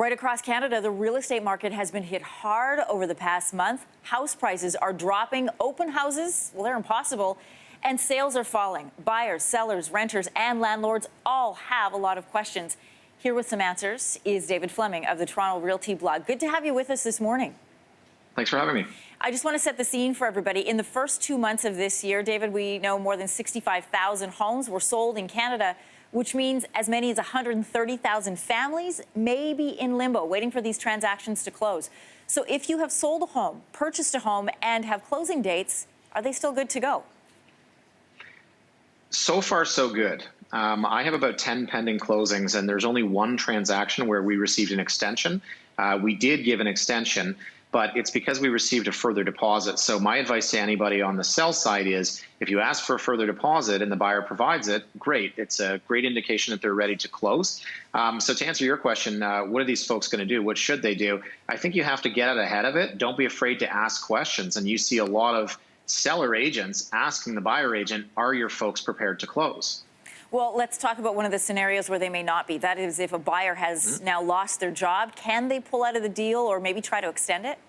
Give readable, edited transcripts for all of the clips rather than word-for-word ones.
Right across Canada, the real estate market has been hit hard over the past month. House prices are dropping. Open houses, well, they're impossible. And sales are falling. Buyers, sellers, renters, and landlords all have a lot of questions. Here with some answers is David Fleming of the Toronto Realty blog. Good to have you with us this morning. Thanks for having me. I just want to set the scene for everybody. In the first 2 months of this year, David, we know more than 65,000 homes were sold in Canada, which means as many as 130,000 families may be in limbo, waiting for these transactions to close. So if you have sold a home, purchased a home, and have closing dates, are they still good to go? So far, so good. I have about 10 pending closings, and there's only one transaction where we received an extension. We did give an extension, but it's because we received a further deposit. So my advice to anybody on the sell side is if you ask for a further deposit and the buyer provides it, great. It's a great indication that they're ready to close. So to answer your question, what are these folks going to do? What should they do? I think you have to get out ahead of it. Don't be afraid to ask questions. And you see a lot of seller agents asking the buyer agent, are your folks prepared to close? Well, let's talk about one of the scenarios where they may not be. That is, if a buyer has now lost their job, can they pull out of the deal or maybe try to extend it?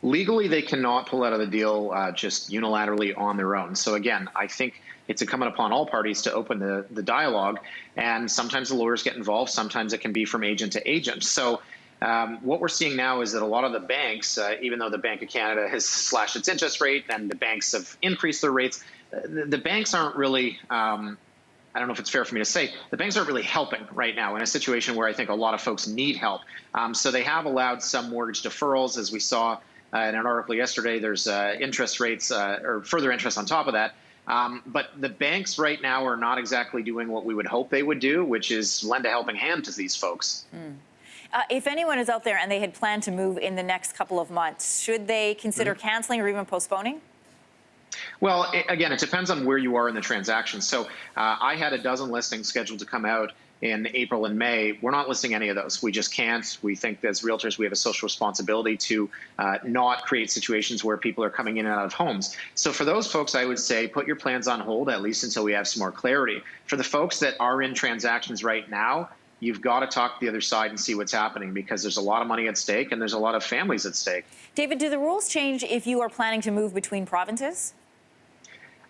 Legally, they cannot pull out of the deal just unilaterally on their own. So again, I think it's incumbent upon all parties to open the dialogue. And sometimes the lawyers get involved. Sometimes it can be from agent to agent. So what we're seeing now is that a lot of the banks, even though the Bank of Canada has slashed its interest rate and the banks have increased their rates, the banks aren't really I don't know if it's fair for me to say, the banks aren't really helping right now in a situation where I think a lot of folks need help. So they have allowed some mortgage deferrals, as we saw in an article yesterday. There's interest rates or further interest on top of that. But the banks right now are not exactly doing what we would hope they would do, which is lend a helping hand to these folks. If anyone is out there and they had planned to move in the next couple of months, should they consider canceling or even postponing? Well, again, it depends on where you are in the transaction. So I had a dozen listings scheduled to come out in April and May. We're not listing any of those. We just can't. We think as realtors, we have a social responsibility to not create situations where people are coming in and out of homes. So for those folks, I would say put your plans on hold, at least until we have some more clarity. For the folks that are in transactions right now, you've got to talk to the other side and see what's happening, because there's a lot of money at stake and there's a lot of families at stake. David, do the rules change if you are planning to move between provinces?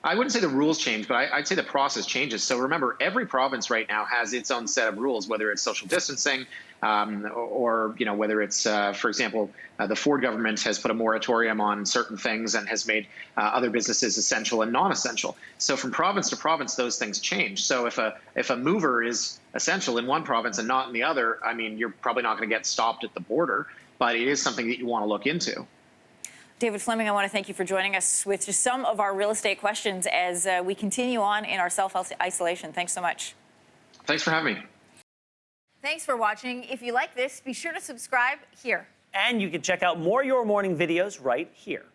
I wouldn't say the rules change, but I'd say the process changes. So remember, every province right now has its own set of rules, whether it's social distancing or whether it's, for example, the Ford government has put a moratorium on certain things and has made other businesses essential and non-essential. So from province to province, those things change. So if a mover is essential in one province and not in the other, I mean, you're probably not going to get stopped at the border, but it is something that you want to look into. David Fleming, I want to thank you for joining us with just some of our real estate questions as we continue on in our self-isolation. Thanks so much. Thanks for having me. Thanks for watching. If you like this, be sure to subscribe here. And you can check out more Your Morning videos right here.